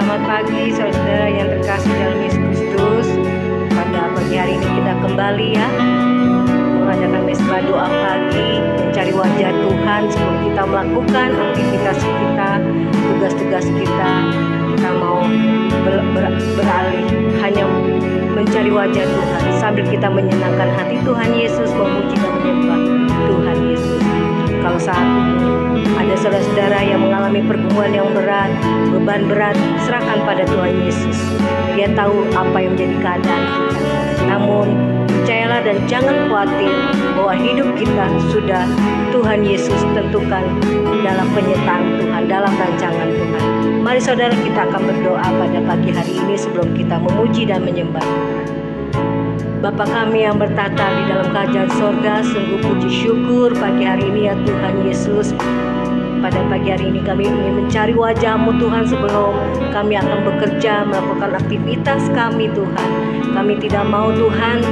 Selamat pagi saudara yang terkasih dalam Yesus Kristus. Pada pagi hari ini kita kembali mengadakan mesbah doa pagi, mencari wajah Tuhan sebelum kita melakukan aktivitas kita, tugas-tugas kita. Kita mau beralih hanya mencari wajah Tuhan sambil kita menyenangkan hati Tuhan Yesus, memuji dan menyembah Tuhan Yesus. Kalau saat ini ada saudara-saudara yang mengalami pergumulan yang berat, beban berat, serahkan pada Tuhan Yesus. Dia tahu apa yang menjadi keadaan kita. Namun percayalah dan jangan khawatir bahwa hidup kita sudah Tuhan Yesus tentukan dalam penyertaan Tuhan, dalam rancangan Tuhan. Mari saudara, kita akan berdoa pada pagi hari ini sebelum kita memuji dan menyembah Tuhan. Bapa kami yang bertata di dalam kerajaan sorga, sungguh puji syukur pagi hari ini ya Tuhan Yesus. Pada pagi hari ini kami ingin mencari wajah-Mu Tuhan sebelum kami akan bekerja, melakukan aktivitas kami Tuhan. Kami tidak mau Tuhan,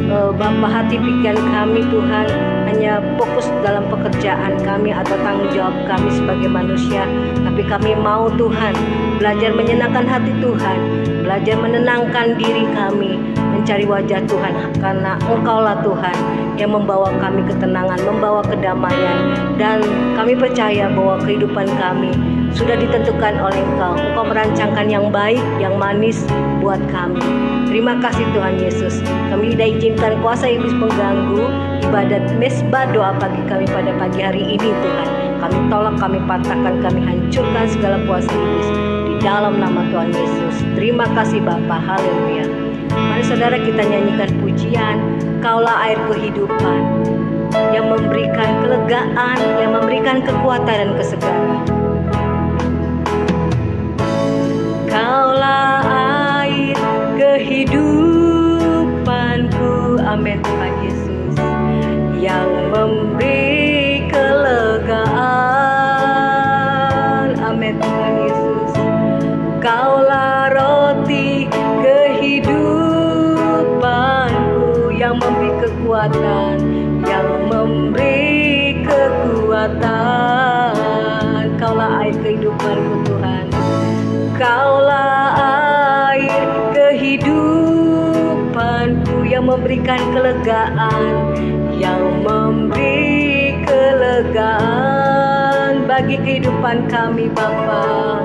Bapa, hati pikiran kami Tuhan hanya fokus dalam pekerjaan kami atau tanggung jawab kami sebagai manusia. Tapi kami mau Tuhan belajar menyenangkan hati Tuhan, belajar menenangkan diri kami, mencari wajah Tuhan, karena Engkaulah Tuhan yang membawa kami ketenangan, membawa kedamaian, dan kami percaya bahwa kehidupan kami sudah ditentukan oleh Engkau. Engkau merancangkan yang baik, yang manis buat kami. Terima kasih Tuhan Yesus. Kami tidak izinkan kuasa iblis mengganggu ibadat mesbah doa pagi kami pada pagi hari ini Tuhan. Kami tolak, kami patahkan, kami hancurkan segala kuasa iblis di dalam nama Tuhan Yesus. Terima kasih Bapa. Haleluya. Mari saudara kita nyanyikan pujian, Kaulah air kehidupan, yang memberikan kelegaan, yang memberikan kekuatan dan kesegaran. Kaulah air kehidupanku, amin Tuhan Yesus, yang memberi kelegaan, amin Tuhan Yesus. Kaulah roti kehidupanku, yang memberi kekuatan, yang memberi kekuatan. Kaulah air kehidupanku Tuhan. Kaulah air kehidupanku, yang memberikan kelegaan, yang memberi kelegaan bagi kehidupan kami Bapa.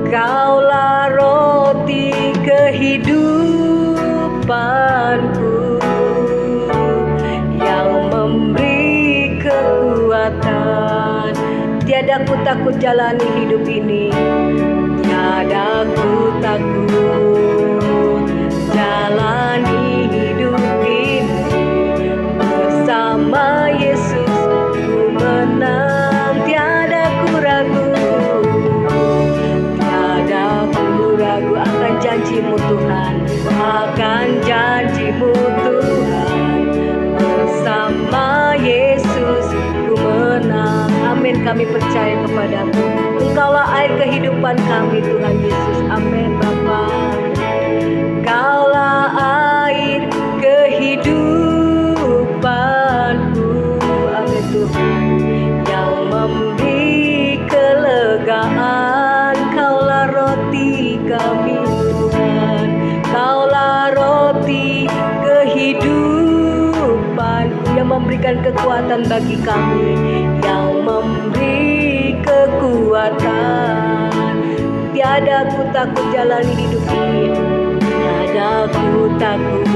Kaulah roti kehidupanku, yang memberi kekuatan. Tiada ku takut jalani hidup ini, tiada ku takut jalani hidup ini. Bersama Yesus ku menang, tiada ku ragu, tiada ku ragu akan janji-Mu Tuhan, akan janji-Mu Tuhan. Bersama Yesus ku menang, amin. Kami percaya kepadamu, Engkaulah air kehidupan kami Tuhan Yesus, amin Bapa. Kaulah air kehidupanku, amin Tuhan, yang memberi kelegaan. Kaulah roti kami Tuhan, Kaulah roti kehidupanku, yang memberikan kekuatan bagi kami, yang memberi kekuatan. Tiada ku takut jalani hidup ini, tiada ku takut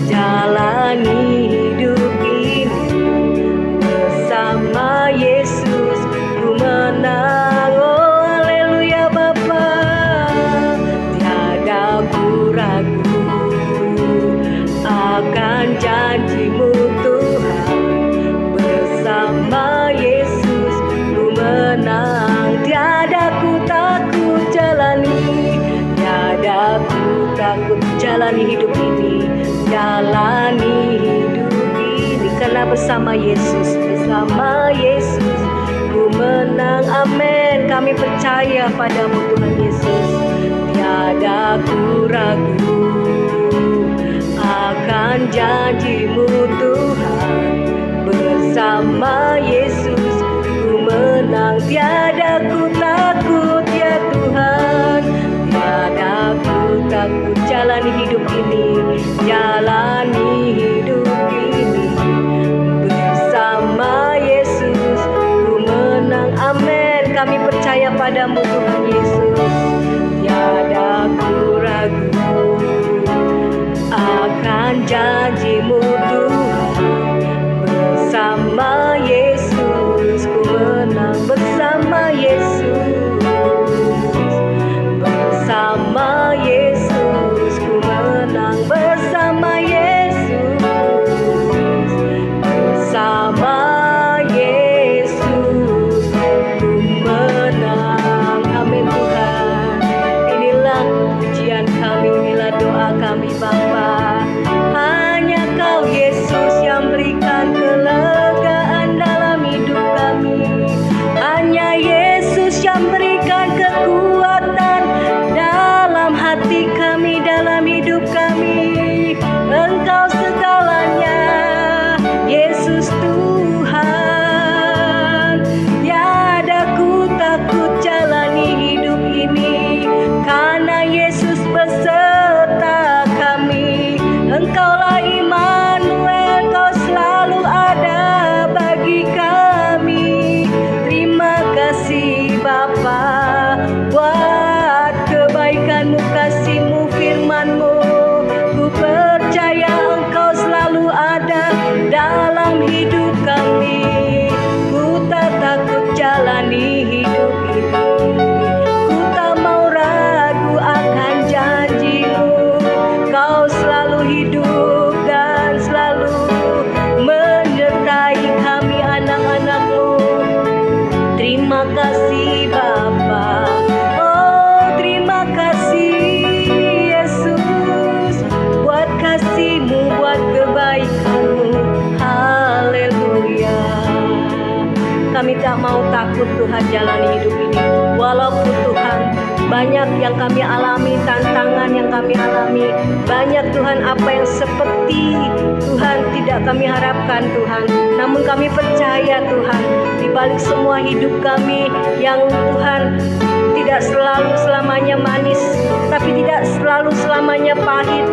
jalani hidup ini. Bersama Yesus ku menang, oh haleluya Bapa. Tiada ku ragu akan janji-Mu Tuhan. Bersama Yesus ku menang, tiada ku takut jalani, tiada ku takut jalani hidup ini, jalani hidup ini. Karena bersama Yesus ku menang, amin. Kami percaya padamu Tuhan Yesus. Tiada ku ragu akan janji-Mu Tuhan. Bersama Yesus ku menang, tiada ku takut ya Tuhan. kepadamu Tuhan Yesus. Tiada ku ragu akan janjimu Tuhan. Bersama Yesus ku menang, bersama Yesus. Bersama Yesus ku menang, bersama Yesus. Bersama Yesus ku menang. Amin Tuhan. Inilah pujian kami, inilah doa kami Bapa. Hanya Kau Yesus yang berikan kelegaan dalam hidup kami. Hanya Yesus yang berikan kekuatan dalam hati kami, dalam hidup kami. Engkau segalanya, Yesus Tuhan. Tiada ku takut jalani hidup ini, karena Yesus beserta kami. Engkaulah Immanuel, Kau selalu ada bagi kami. Terima kasih Bapa buat kebaikan-Mu, kasih-Mu, firman-Mu. Ku percaya Engkau selalu ada dalam hidup kami. Ku tak takut jalani hidup ini. Ku tak mau ragu akan janji-Mu. Kau selalu hidup dan selalu menyertai kami anak-anak-Mu. Terima kasih Bapa. Oh, terima kasih Yesus buat kasih-Mu, buat kebaikan-Mu. Haleluya. Kami tak mau takut Tuhan jalani hidup ini. Walaupun Tuhan banyak yang kami alami, tantangan yang kami alami. Banyak Tuhan apa yang seperti Tuhan tidak kami harapkan Tuhan. Namun kami percaya Tuhan, di balik semua hidup kami yang Tuhan tidak selalu selamanya manis, tapi tidak selalu selamanya pahit.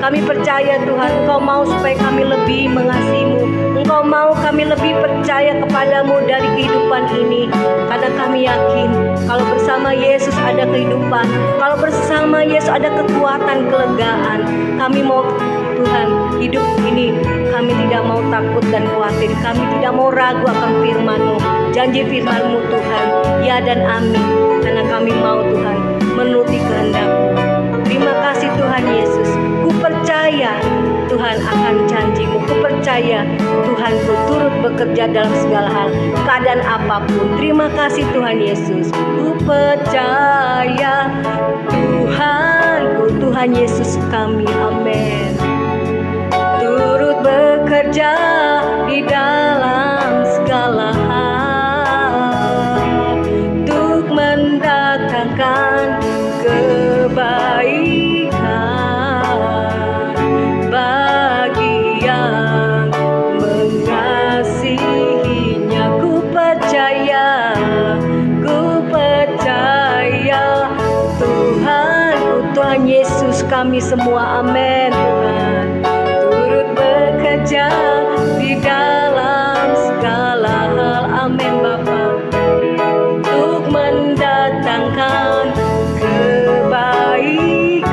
Kami percaya Tuhan, Engkau mau supaya kami lebih mengasihi-Mu. Engkau mau kami lebih percaya kepadamu dari kehidupan ini. Karena kami yakin kalau bersama Yesus ada kehidupan, kalau bersama Yesus ada kekuatan, kelegaan. Kami mau Tuhan hidup ini, kami tidak mau takut dan khawatir. Kami tidak mau ragu akan firman-Mu, janji firman-Mu Tuhan, ya dan amin. Karena kami mau Tuhan menuruti kehendak-Mu. Terima kasih Tuhan Yesus. Ku percaya Tuhan akan janji-Mu. Ku percaya Tuhan ku turut bekerja dalam segala hal, keadaan apapun. Terima kasih Tuhan Yesus. Ku percaya Tuhanku, Tuhan Yesus kami. Amin. Turut bekerja di dalam segala hal untuk mendatangkan kebaikan bagi yang mengasihinya. Ku percaya Tuhan Yesus kami semua. Amin Tuhan. Turut bekerja di dalam segala hal. Amin Bapa. Untuk mendatangkan kebaikan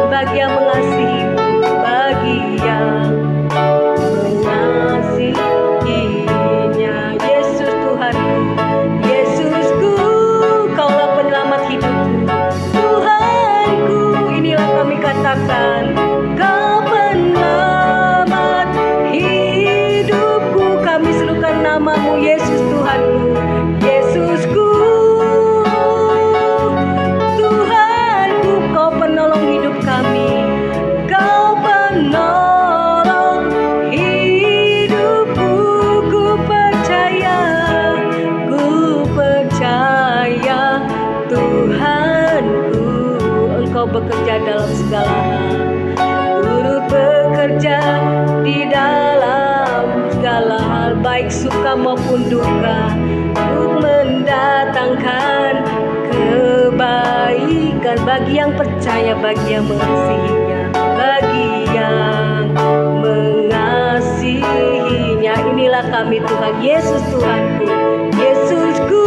bagi yang mengasihi, bagi yang mengasihinya. Yesus Tuhanku, Yesusku, Kaulah penyelamat hidupku. Tuhanku, inilah kami katakan, Kau penyelamat hidupku. Kami serukan nama-Mu Yesus Tuhanku, Yesusku, Tuhanku, Kau penolong hidup kami. Kau penolong hidupku. Ku percaya Tuhanku, Engkau bekerja dalam segala hal. Turut bekerja di dalam segala hal, baik suka maupun duka, untuk mendatangkan kebaikan bagi yang percaya, bagi yang mengasihinya, bagi yang mengasihinya. Inilah kami Tuhan Yesus Tuhanku, Yesusku,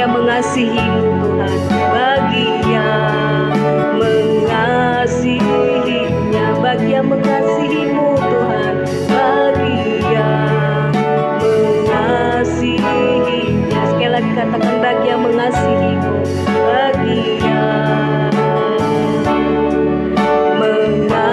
yang mengasihi-Mu Tuhan, bagi yang mengasihinya, bagi yang mengasihi-Mu Tuhan, bagi yang mengasihinya. Sekali lagi katakan, bagi yang mengasihi-Mu, bagi yang mengasihinya.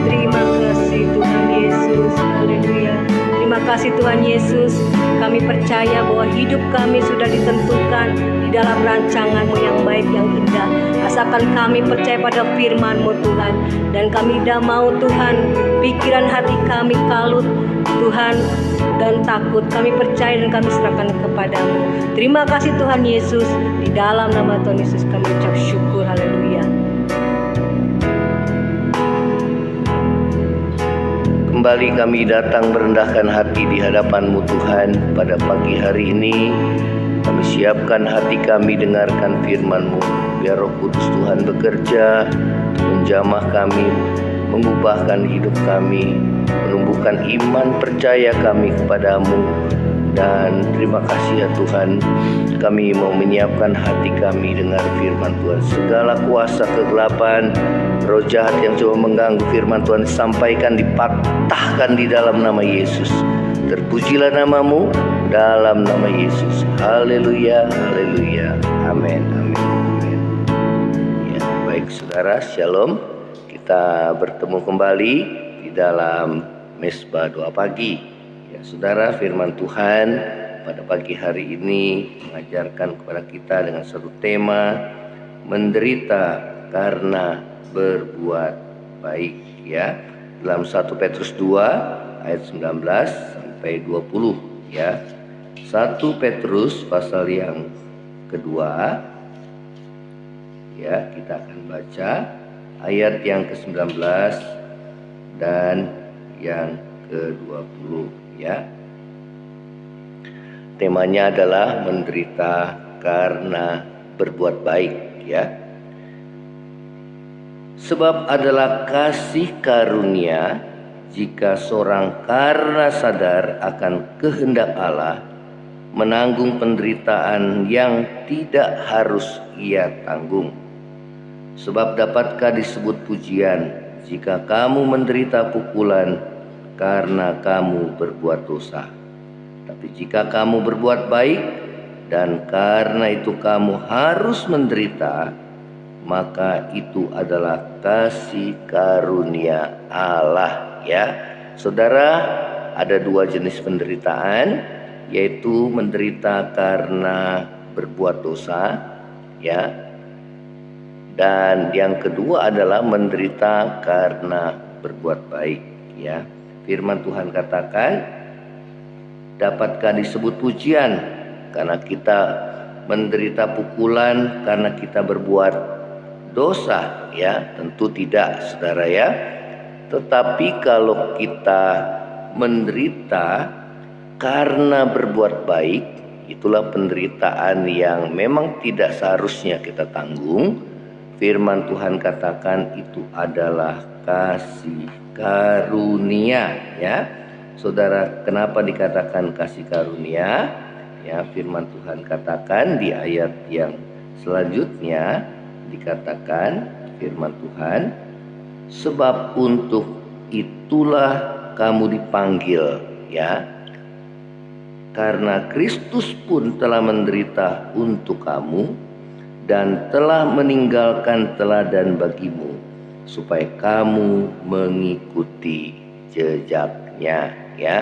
Terima kasih Tuhan Yesus, haleluya. Terima kasih Tuhan Yesus, kami percaya bahwa hidup kami sudah ditentukan di dalam rancangan-Mu yang baik, yang indah. Asalkan kami percaya pada firman-Mu Tuhan, dan kami tidak mau Tuhan pikiran hati kami kalut Tuhan dan takut. Kami percaya dan kami serahkan kepada-Mu. Terima kasih Tuhan Yesus, di dalam nama Tuhan Yesus kami ucap syukur, haleluya. Kembali kami datang merendahkan hati di hadapan-Mu Tuhan. Pada pagi hari ini kami siapkan hati kami dengarkan firman-Mu. Biar Roh Kudus Tuhan bekerja, menjamah kami, mengubahkan hidup kami, menumbuhkan iman percaya kami kepada-Mu. Dan terima kasih ya Tuhan, kami mau menyiapkan hati kami dengar firman Tuhan. Segala kuasa kegelapan, roh jahat yang coba mengganggu firman Tuhan disampaikan, dipatahkan di dalam nama Yesus. Terpujilah nama-Mu dalam nama Yesus. Haleluya, haleluya, amin, amin, amin. Ya, baik saudara, shalom. Kita bertemu kembali di dalam Mesbah Doa Pagi. Ya, saudara, firman Tuhan pada pagi hari ini mengajarkan kepada kita dengan satu tema, menderita karena berbuat baik, ya. Dalam 1 Petrus 2 ayat 19 sampai 20, ya. 1 Petrus pasal yang kedua, ya, kita akan baca ayat yang ke-19 dan yang ke-20, ya. Temanya adalah menderita karena berbuat baik, ya. Sebab adalah kasih karunia jika seorang karena sadar akan kehendak Allah menanggung penderitaan yang tidak harus ia tanggung. Sebab dapatkah disebut pujian jika kamu menderita pukulan karena kamu berbuat dosa? Tapi jika kamu berbuat baik dan karena itu kamu harus menderita, maka itu adalah kasih karunia Allah, ya. Saudara, ada dua jenis penderitaan, yaitu menderita karena berbuat dosa, ya. Dan yang kedua adalah menderita karena berbuat baik, ya. Firman Tuhan katakan, dapatkah disebut pujian karena kita menderita pukulan karena kita berbuat dosa? Ya, tentu tidak, saudara, ya. Tetapi kalau kita menderita karena berbuat baik, itulah penderitaan yang memang tidak seharusnya kita tanggung. Firman Tuhan katakan itu adalah kasih karunia, ya. Saudara, kenapa dikatakan kasih karunia? Ya, firman Tuhan katakan di ayat yang selanjutnya, dikatakan firman Tuhan, sebab untuk itulah kamu dipanggil, ya. Karena Kristus pun telah menderita untuk kamu dan telah meninggalkan teladan bagimu, supaya kamu mengikuti jejaknya, ya.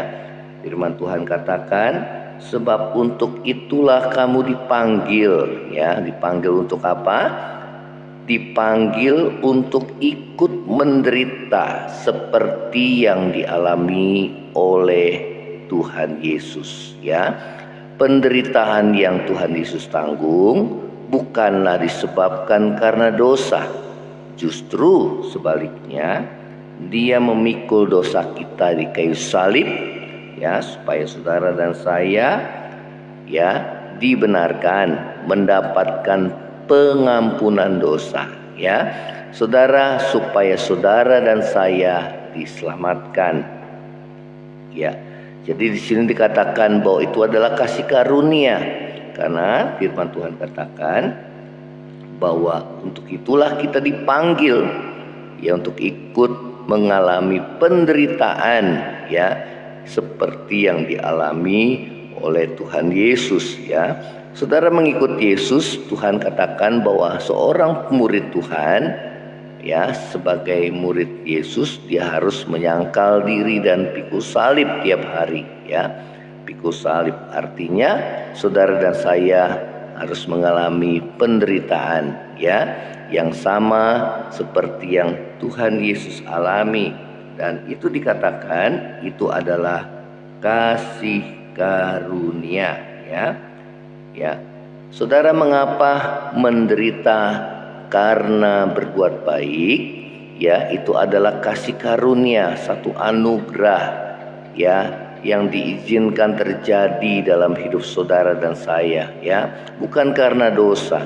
Firman Tuhan katakan, sebab untuk itulah kamu dipanggil, ya. Dipanggil untuk apa? Dipanggil untuk ikut menderita seperti yang dialami oleh Tuhan Yesus, ya. Penderitaan yang Tuhan Yesus tanggung bukanlah disebabkan karena dosa. Justru sebaliknya, Dia memikul dosa kita di kayu salib, ya, supaya saudara dan saya, ya, dibenarkan mendapatkan pengampunan dosa, ya. Saudara, supaya saudara dan saya diselamatkan, ya. Jadi di sini dikatakan bahwa itu adalah kasih karunia, karena firman Tuhan katakan bahwa untuk itulah kita dipanggil ya untuk ikut mengalami penderitaan ya seperti yang dialami oleh Tuhan Yesus ya. Saudara mengikut Yesus, Tuhan katakan bahwa seorang murid Tuhan ya sebagai murid Yesus dia harus menyangkal diri dan pikul salib tiap hari ya. Pikul salib artinya saudara dan saya harus mengalami penderitaan ya yang sama seperti yang Tuhan Yesus alami, dan itu dikatakan itu adalah kasih karunia ya. Ya. Saudara, mengapa menderita karena berbuat baik? Ya, itu adalah kasih karunia, satu anugerah ya yang diizinkan terjadi dalam hidup saudara dan saya ya, bukan karena dosa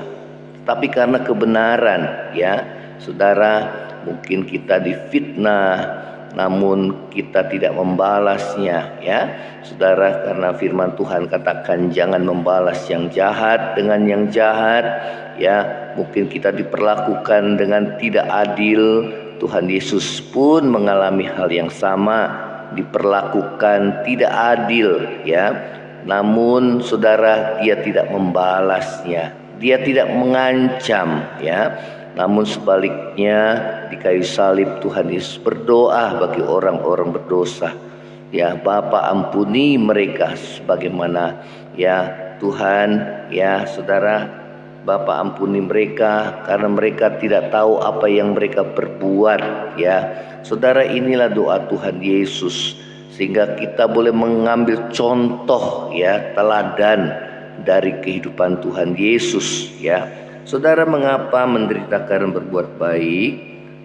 tapi karena kebenaran ya. Saudara, mungkin kita difitnah namun kita tidak membalasnya ya. Saudara, karena firman Tuhan katakan jangan membalas yang jahat dengan yang jahat ya. Mungkin kita diperlakukan dengan tidak adil. Tuhan Yesus pun mengalami hal yang sama, diperlakukan tidak adil ya. Namun saudara, dia tidak membalasnya, dia tidak mengancam ya. Namun sebaliknya di kayu salib Tuhan Yesus berdoa bagi orang-orang berdosa ya, Bapa ampuni mereka sebagaimana ya Tuhan ya. Saudara, Bapa ampuni mereka karena mereka tidak tahu apa yang mereka perbuat ya. Saudara, inilah doa Tuhan Yesus sehingga kita boleh mengambil contoh ya, teladan dari kehidupan Tuhan Yesus ya. Saudara, mengapa menderita karena berbuat baik?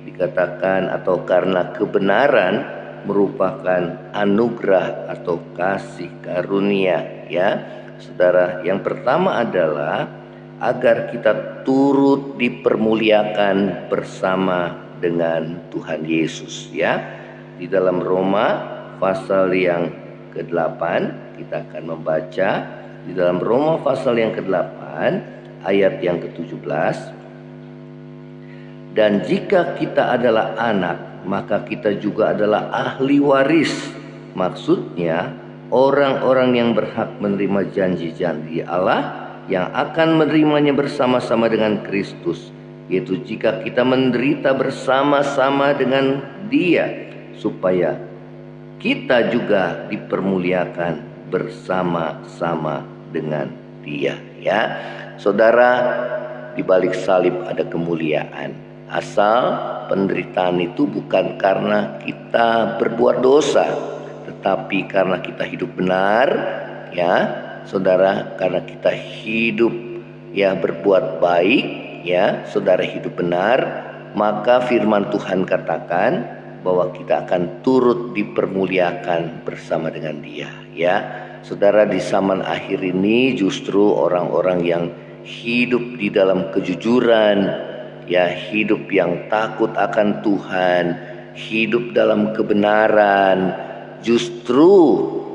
Dikatakan atau karena kebenaran merupakan anugerah atau kasih karunia ya. Saudara, yang pertama adalah agar kita turut dipermuliakan bersama dengan Tuhan Yesus ya. Di dalam Roma pasal yang ke-8 kita akan membaca di dalam Roma pasal yang ke-8 ayat yang ke-17. Dan jika kita adalah anak, maka kita juga adalah ahli waris. Maksudnya orang-orang yang berhak menerima janji-janji Allah yang akan menerimanya bersama-sama dengan Kristus, yaitu jika kita menderita bersama-sama dengan Dia, supaya kita juga dipermuliakan bersama-sama dengan Dia ya. Saudara, di balik salib ada kemuliaan. Asal penderitaan itu bukan karena kita berbuat dosa, tetapi karena kita hidup benar ya. Saudara, karena kita hidup ya berbuat baik ya, saudara hidup benar, maka firman Tuhan katakan bahwa kita akan turut dipermuliakan bersama dengan Dia ya. Saudara, di zaman akhir ini justru orang-orang yang hidup di dalam kejujuran ya, hidup yang takut akan Tuhan, hidup dalam kebenaran, justru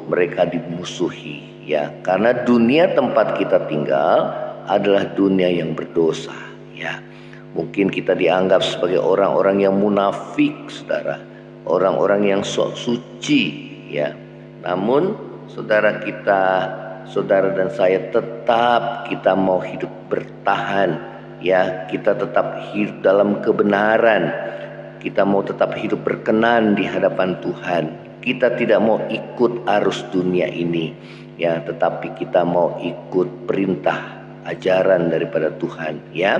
mereka dimusuhi ya, karena dunia tempat kita tinggal adalah dunia yang berdosa ya. Mungkin kita dianggap sebagai orang-orang yang munafik, saudara, orang-orang yang sok suci ya. Namun saudara dan saya tetap kita mau hidup bertahan ya, kita tetap hidup dalam kebenaran, kita mau tetap hidup berkenan di hadapan Tuhan. Kita tidak mau ikut arus dunia ini ya, tetapi kita mau ikut perintah ajaran daripada Tuhan ya.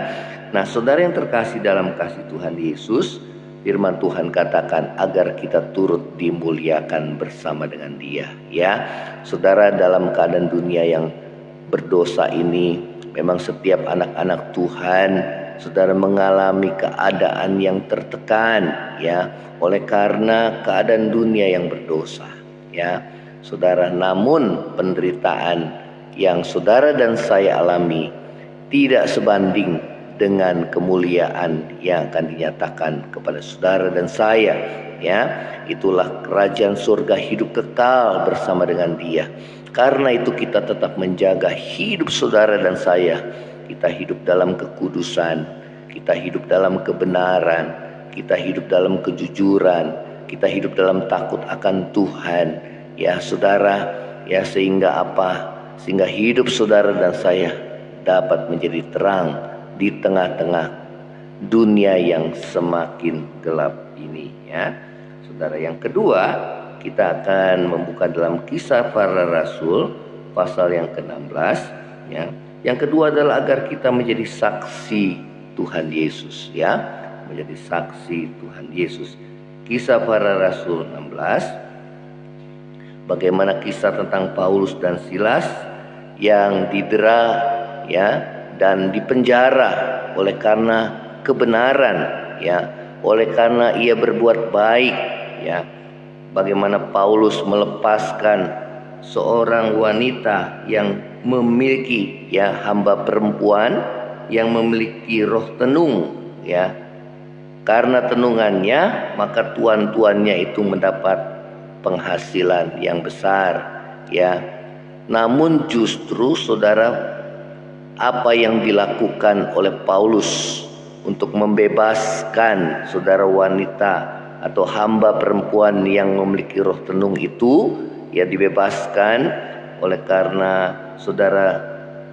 Nah, saudara yang terkasih dalam kasih Tuhan Yesus, firman Tuhan katakan agar kita turut dimuliakan bersama dengan Dia ya. Saudara, dalam keadaan dunia yang berdosa ini, memang setiap anak-anak Tuhan, saudara, mengalami keadaan yang tertekan ya, oleh karena keadaan dunia yang berdosa ya. Saudara, namun penderitaan yang saudara dan saya alami tidak sebanding dengan kemuliaan yang akan dinyatakan kepada saudara dan saya, ya. Itulah kerajaan surga hidup kekal bersama dengan Dia. Karena itu kita tetap menjaga hidup saudara dan saya. Kita hidup dalam kekudusan, kita hidup dalam kebenaran, kita hidup dalam kejujuran, kita hidup dalam takut akan Tuhan, ya saudara, ya sehingga apa? Sehingga hidup saudara dan saya dapat menjadi terang di tengah-tengah dunia yang semakin gelap ini, ya. Saudara, yang kedua, kita akan membuka dalam Kisah Para Rasul pasal yang ke-16, ya. Yang kedua adalah agar kita menjadi saksi Tuhan Yesus, ya. Menjadi saksi Tuhan Yesus. Kisah Para Rasul 16. Bagaimana kisah tentang Paulus dan Silas yang didera, ya, dan dipenjara oleh karena kebenaran, ya, oleh karena ia berbuat baik, ya. Bagaimana Paulus melepaskan seorang wanita yang memiliki, ya, hamba perempuan yang memiliki roh tenung, ya. Karena tenungannya, maka tuan-tuannya itu mendapat penghasilan yang besar, ya. Namun justru saudara, apa yang dilakukan oleh Paulus untuk membebaskan saudara wanita atau hamba perempuan yang memiliki roh tenung itu, ya, dibebaskan oleh karena saudara,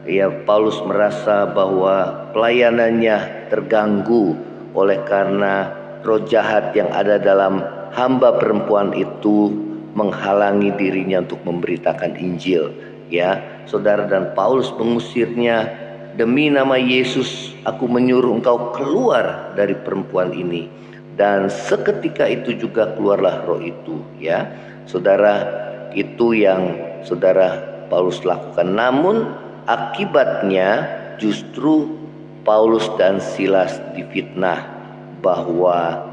ya, Paulus merasa bahwa pelayanannya terganggu oleh karena roh jahat yang ada dalam hamba perempuan itu menghalangi dirinya untuk memberitakan Injil, ya saudara. Dan Paulus mengusirnya. Demi nama Yesus aku menyuruh engkau keluar dari perempuan ini. Dan seketika itu juga keluarlah roh itu, ya saudara. Itu yang saudara Paulus lakukan. Namun akibatnya justru Paulus dan Silas difitnah bahwa,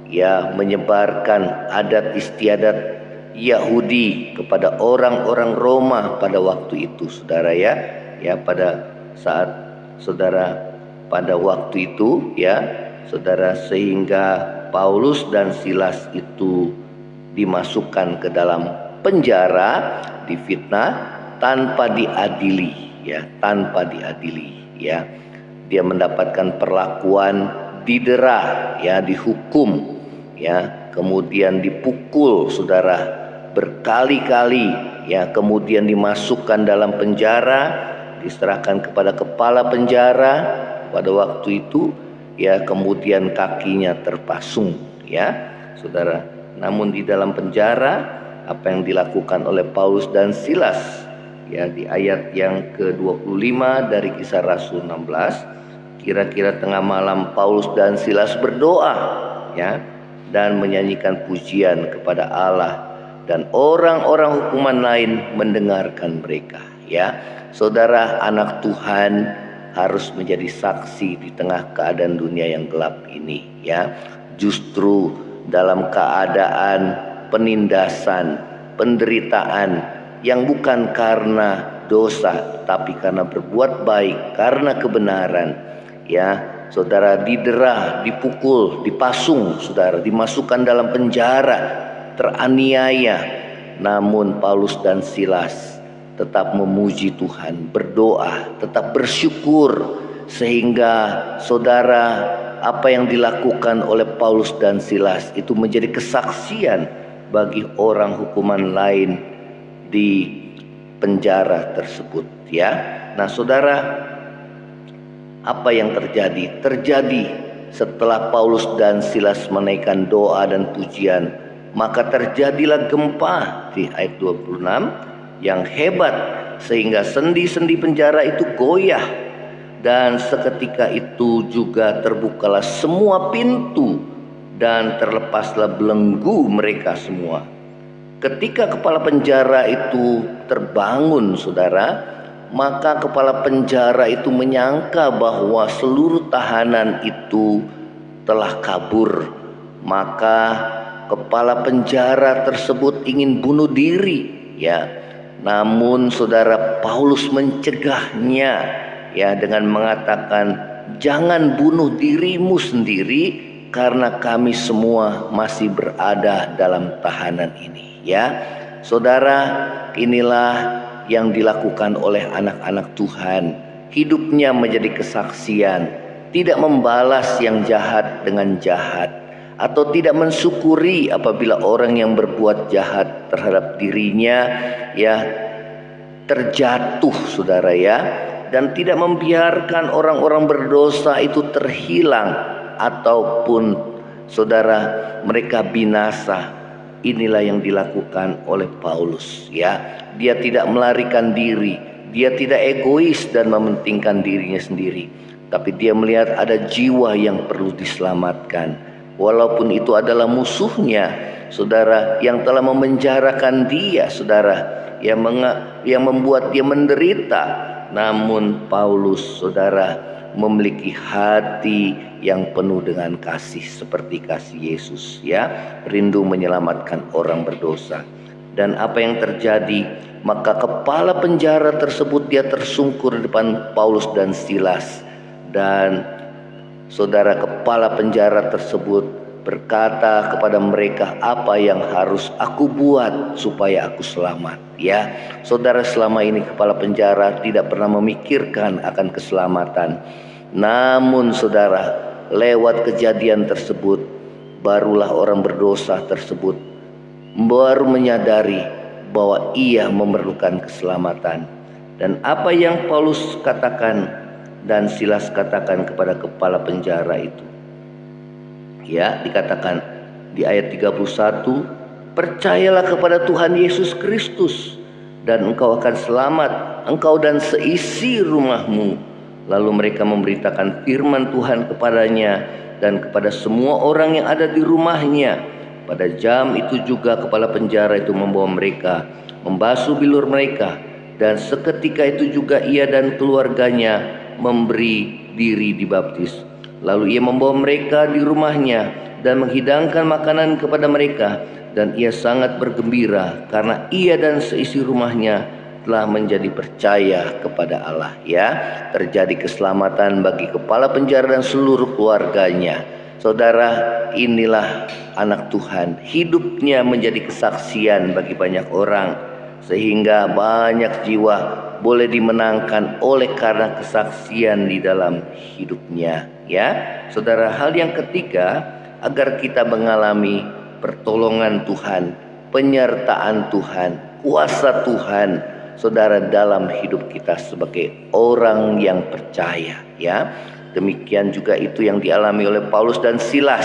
ya, menyebarkan adat istiadat Yahudi kepada orang-orang Roma pada waktu itu, saudara, ya. Ya, pada saat saudara pada waktu itu, ya saudara, sehingga Paulus dan Silas itu dimasukkan ke dalam penjara, difitnah tanpa diadili, ya, tanpa diadili, ya. Dia mendapatkan perlakuan didera, ya, dihukum, ya, kemudian dipukul, saudara, berkali-kali, ya, kemudian dimasukkan dalam penjara, diserahkan kepada kepala penjara pada waktu itu, ya, kemudian kakinya terpasung, ya saudara. Namun di dalam penjara, apa yang dilakukan oleh Paulus dan Silas, ya, di ayat yang ke-25 dari Kisah Rasul 16, kira-kira tengah malam Paulus dan Silas berdoa, ya, dan menyanyikan pujian kepada Allah, dan orang-orang hukuman lain mendengarkan mereka, ya. Saudara, anak Tuhan harus menjadi saksi di tengah keadaan dunia yang gelap ini, ya. Justru dalam keadaan penindasan, penderitaan yang bukan karena dosa, tapi karena berbuat baik, karena kebenaran, ya saudara, didera, dipukul, dipasung, saudara, dimasukkan dalam penjara, teraniaya. Namun Paulus dan Silas tetap memuji Tuhan, berdoa, tetap bersyukur, sehingga saudara, apa yang dilakukan oleh Paulus dan Silas itu menjadi kesaksian bagi orang hukuman lain di penjara tersebut, ya. Nah saudara, apa yang terjadi? Terjadi setelah Paulus dan Silas menaikkan doa dan pujian, maka terjadilah gempa di ayat 26 yang hebat, sehingga sendi-sendi penjara itu goyah, dan seketika itu juga terbukalah semua pintu dan terlepaslah belenggu mereka semua. Ketika kepala penjara itu terbangun, saudara, maka kepala penjara itu menyangka bahwa seluruh tahanan itu telah kabur. Maka kepala penjara tersebut ingin bunuh diri, ya. Namun saudara, Paulus mencegahnya, ya, dengan mengatakan, jangan bunuh dirimu sendiri, karena kami semua masih berada dalam tahanan ini. Ya, saudara, inilah yang dilakukan oleh anak-anak Tuhan. Hidupnya menjadi kesaksian, tidak membalas yang jahat dengan jahat, atau tidak mensyukuri apabila orang yang berbuat jahat terhadap dirinya terjatuh, saudara ya, dan tidak membiarkan orang-orang berdosa itu terhilang ataupun saudara mereka binasa. Inilah yang dilakukan oleh Paulus ya. Dia tidak melarikan diri, dia tidak egois dan mementingkan dirinya sendiri, tapi dia melihat ada jiwa yang perlu diselamatkan, walaupun itu adalah musuhnya, saudara, yang telah memenjarakan dia, saudara, yang membuat dia menderita. Namun Paulus, saudara, memiliki hati yang penuh dengan kasih seperti kasih Yesus ya, rindu menyelamatkan orang berdosa. Dan apa yang terjadi? Maka kepala penjara tersebut dia tersungkur di depan Paulus dan Silas, dan saudara, kepala penjara tersebut berkata kepada mereka, apa yang harus aku buat supaya aku selamat ya. Saudara, selama ini kepala penjara tidak pernah memikirkan akan keselamatan. Namun saudara, lewat kejadian tersebut, barulah orang berdosa tersebut baru menyadari bahwa ia memerlukan keselamatan. Dan apa yang Paulus katakan dan Silas katakan kepada kepala penjara itu, ya, dikatakan di ayat 31, percayalah kepada Tuhan Yesus Kristus dan engkau akan selamat, engkau dan seisi rumahmu. Lalu mereka memberitakan firman Tuhan kepadanya dan kepada semua orang yang ada di rumahnya. Pada jam itu juga kepala penjara itu membawa mereka, membasuh bilur mereka, dan seketika itu juga ia dan keluarganya memberi diri dibaptis. Lalu ia membawa mereka di rumahnya dan menghidangkan makanan kepada mereka, dan ia sangat bergembira karena ia dan seisi rumahnya telah menjadi percaya kepada Allah ya. Terjadi keselamatan bagi kepala penjara dan seluruh keluarganya. Saudara, inilah anak Tuhan, hidupnya menjadi kesaksian bagi banyak orang, sehingga banyak jiwa boleh dimenangkan oleh karena kesaksian di dalam hidupnya ya. Saudara, hal yang ketiga, agar kita mengalami pertolongan Tuhan, penyertaan Tuhan, kuasa Tuhan, saudara, dalam hidup kita sebagai orang yang percaya ya. Demikian juga itu yang dialami oleh Paulus dan Silas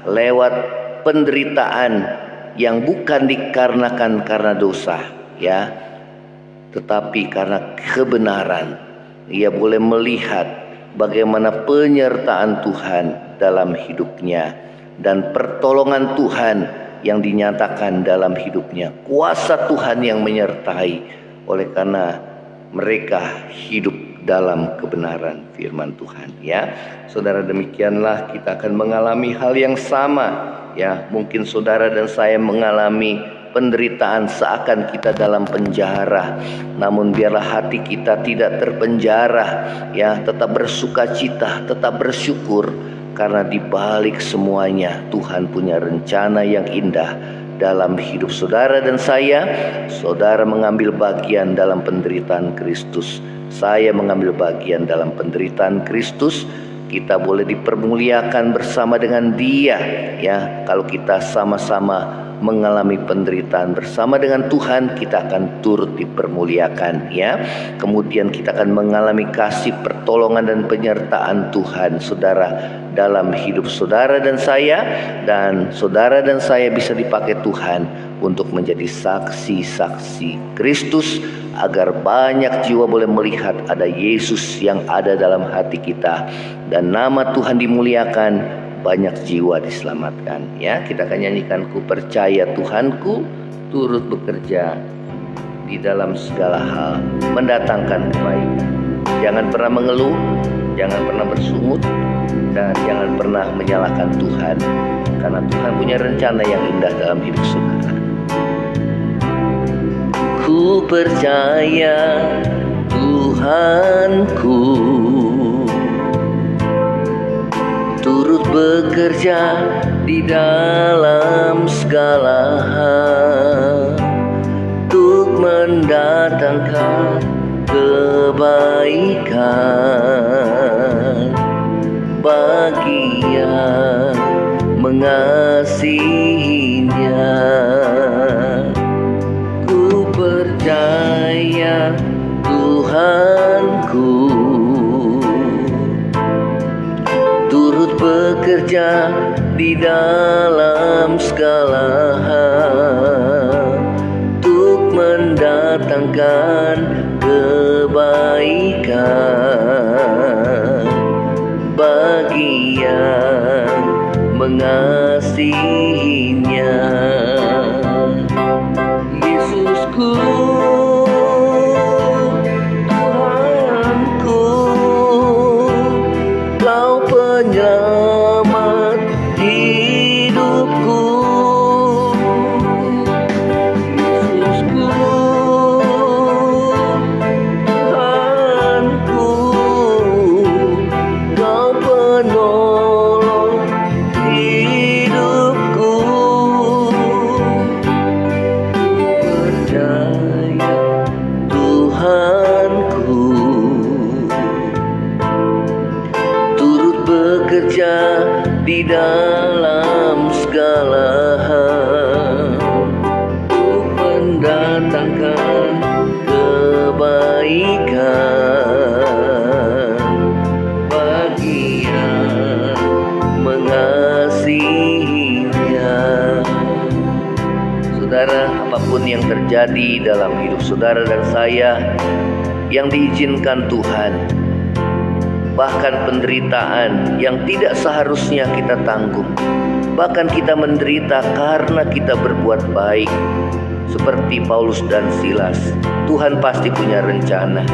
lewat penderitaan yang bukan dikarenakan karena dosa ya, tetapi karena kebenaran. Ia boleh melihat bagaimana penyertaan Tuhan dalam hidupnya dan pertolongan Tuhan yang dinyatakan dalam hidupnya, kuasa Tuhan yang menyertai oleh karena mereka hidup dalam kebenaran firman Tuhan ya. Saudara, demikianlah kita akan mengalami hal yang sama ya. Mungkin saudara dan saya mengalami penderitaan seakan kita dalam penjara, namun biarlah hati kita tidak terpenjara ya, tetap bersukacita, tetap bersyukur, karena di balik semuanya Tuhan punya rencana yang indah dalam hidup saudara dan saya. Saudara mengambil bagian dalam penderitaan Kristus, saya mengambil bagian dalam penderitaan Kristus. Kita boleh dipermuliakan bersama dengan Dia ya. Kalau kita sama-sama mengalami penderitaan bersama dengan Tuhan, kita akan turut dipermuliakan ya. Kemudian kita akan mengalami kasih, pertolongan dan penyertaan Tuhan, saudara, dalam hidup saudara dan saudara dan saya bisa dipakai Tuhan untuk menjadi saksi-saksi Kristus, agar banyak jiwa boleh melihat ada Yesus yang ada dalam hati kita dan nama Tuhan dimuliakan, banyak jiwa diselamatkan ya. Kita akan nyanyikan Ku Percaya Tuhanku turut bekerja di dalam segala hal mendatangkan kebaikan. Jangan pernah mengeluh, jangan pernah bersungut, dan jangan pernah menyalahkan Tuhan, karena Tuhan punya rencana yang indah dalam hidup saudara. Ku percaya Tuhanku bekerja di dalam segala hal untuk mendatangkan kebaikan bagi yang mengasihinya. Ku percaya Tuhanku turut bekerja di dalam segala hal untuk mendatangkan kebaikan bagi yang mengasihinya. Yesusku, Tuhanku, Kau penyelamat hidupku. Yesusku, Tuhanku, Kau penolong hidupku. Percaya Tuhanku turut bekerja di dalam segala hal untuk mendatangkan kebaikan bagi yang mengasihinya. Saudara, apapun yang terjadi dalam hidup saudara dan saya yang diizinkan Tuhan, bahkan penderitaan yang tidak seharusnya kita tanggung, bahkan kita menderita karena kita berbuat baik seperti Paulus dan Silas, Tuhan pasti punya rencana.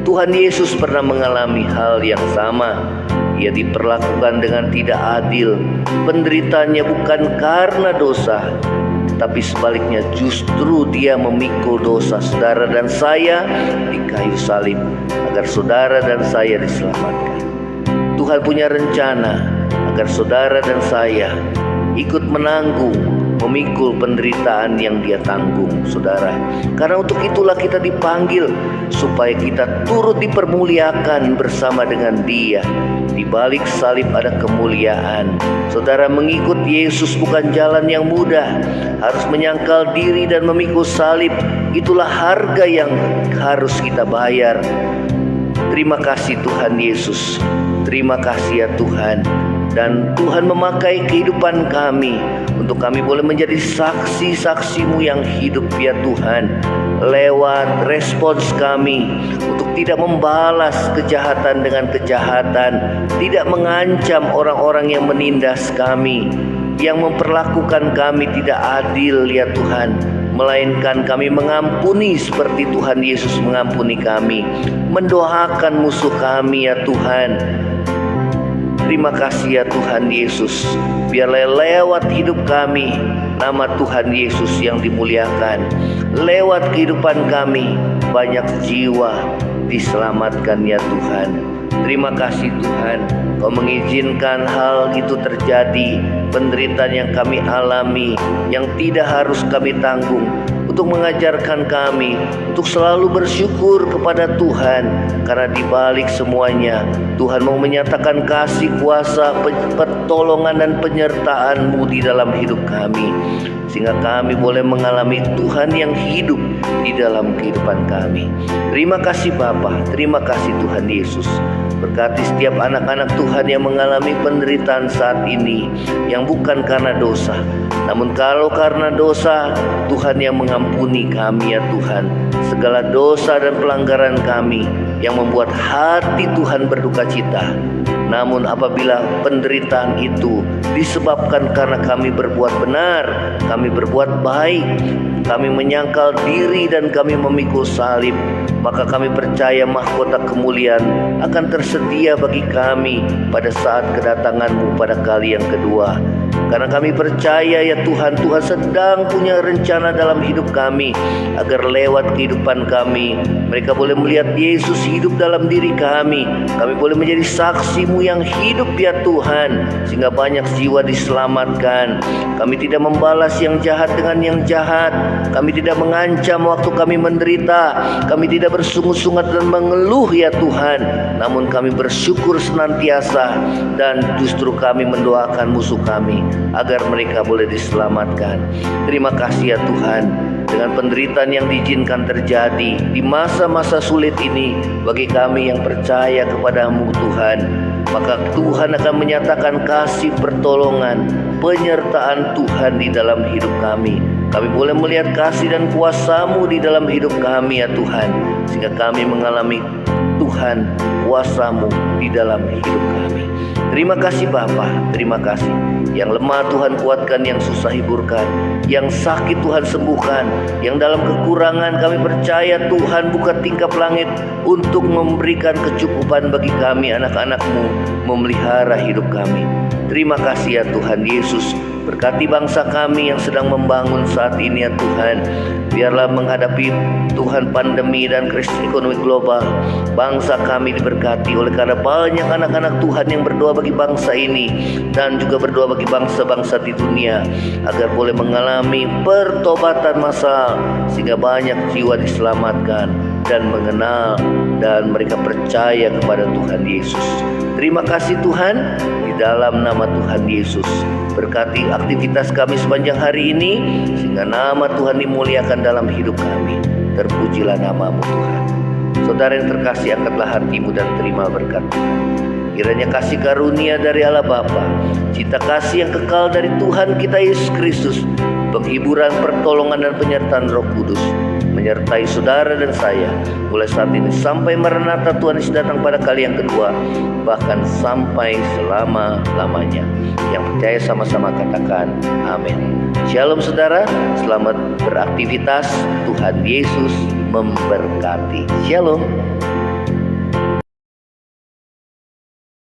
Tuhan Yesus pernah mengalami hal yang sama. Ia diperlakukan dengan tidak adil. Penderitaannya bukan karena dosa, tapi sebaliknya justru dia memikul dosa saudara dan saya di kayu salib agar saudara dan saya diselamatkan. Tuhan punya rencana agar saudara dan saya ikut menanggung, memikul penderitaan yang dia tanggung, saudara. Karena untuk itulah kita dipanggil, supaya kita turut dipermuliakan bersama dengan dia. Di balik salib ada kemuliaan. Saudara, mengikut Yesus bukan jalan yang mudah. Harus menyangkal diri dan memikul salib. Itulah harga yang harus kita bayar. Terima kasih Tuhan Yesus. Terima kasih ya Tuhan. Dan Tuhan memakai kehidupan kami untuk kami boleh menjadi saksi-saksi-Mu yang hidup ya Tuhan. Lewat respons kami untuk tidak membalas kejahatan dengan kejahatan, tidak mengancam orang-orang yang menindas kami, yang memperlakukan kami tidak adil ya Tuhan, melainkan kami mengampuni seperti Tuhan Yesus mengampuni kami, mendoakan musuh kami ya Tuhan. Terima kasih ya Tuhan Yesus. Biarlah lewat hidup kami nama Tuhan Yesus yang dimuliakan. Lewat kehidupan kami banyak jiwa diselamatkan ya Tuhan. Terima kasih Tuhan, Kau mengizinkan hal itu terjadi, penderitaan yang kami alami yang tidak harus kami tanggung, untuk mengajarkan kami untuk selalu bersyukur kepada Tuhan. Karena di balik semuanya Tuhan mau menyatakan kasih, kuasa, pertolongan dan penyertaan-Mu di dalam hidup kami, sehingga kami boleh mengalami Tuhan yang hidup di dalam kehidupan kami. Terima kasih Bapa, terima kasih Tuhan Yesus. Berkati setiap anak-anak Tuhan yang mengalami penderitaan saat ini, yang bukan karena dosa, namun kalau karena dosa, Tuhan yang mengampuni kami ya Tuhan. Segala dosa dan pelanggaran kami yang membuat hati Tuhan berduka cita. Namun apabila penderitaan itu disebabkan karena kami berbuat benar, kami berbuat baik, kami menyangkal diri dan kami memikul salib, maka kami percaya mahkota kemuliaan akan tersedia bagi kami pada saat kedatangan-Mu pada kali yang kedua. Karena kami percaya ya Tuhan, Tuhan sedang punya rencana dalam hidup kami, agar lewat kehidupan kami mereka boleh melihat Yesus hidup dalam diri kami. Kami boleh menjadi saksi-Mu yang hidup ya Tuhan, sehingga banyak jiwa diselamatkan. Kami tidak membalas yang jahat dengan yang jahat. Kami tidak mengancam waktu kami menderita. Kami tidak bersungut-sungut dan mengeluh ya Tuhan, namun kami bersyukur senantiasa, dan justru kami mendoakan musuh kami agar mereka boleh diselamatkan. Terima kasih ya Tuhan, dengan penderitaan yang diizinkan terjadi di masa-masa sulit ini bagi kami yang percaya kepada-Mu Tuhan, maka Tuhan akan menyatakan kasih pertolongan, penyertaan Tuhan di dalam hidup kami. Kami boleh melihat kasih dan kuasa-Mu di dalam hidup kami ya Tuhan, sehingga kami mengalami Tuhan kuasa-Mu di dalam hidup kami. Terima kasih Bapa, terima kasih. Yang lemah Tuhan kuatkan, yang susah hiburkan, yang sakit Tuhan sembuhkan, yang dalam kekurangan kami percaya Tuhan buka tingkap langit untuk memberikan kecukupan bagi kami anak-anak-Mu, memelihara hidup kami. Terima kasih ya Tuhan Yesus. Berkati bangsa kami yang sedang membangun saat ini ya Tuhan. Biarlah menghadapi Tuhan pandemi dan krisis ekonomi global, bangsa kami diberkati oleh karena banyak anak-anak Tuhan yang berdoa bagi bangsa ini, dan juga berdoa bagi bangsa-bangsa di dunia, agar boleh mengalami pertobatan massal, sehingga banyak jiwa diselamatkan dan mengenal dan mereka percaya kepada Tuhan Yesus. Terima kasih Tuhan, di dalam nama Tuhan Yesus. Berkati aktivitas kami sepanjang hari ini, sehingga nama Tuhan dimuliakan dalam hidup kami. Terpujilah nama-Mu Tuhan. Saudara yang terkasih, angkatlah hatimu dan terima berkat Tuhan. Kiranya kasih karunia dari Allah Bapa, cinta kasih yang kekal dari Tuhan kita Yesus Kristus, penghiburan, pertolongan dan penyertaan Roh Kudus menyertai saudara dan saya mulai saat ini sampai Maranatha Tuhan Yesus datang pada kali yang kedua, bahkan sampai selama-lamanya. Yang percaya sama-sama katakan amin. Shalom saudara, selamat beraktivitas. Tuhan Yesus memberkati. Shalom.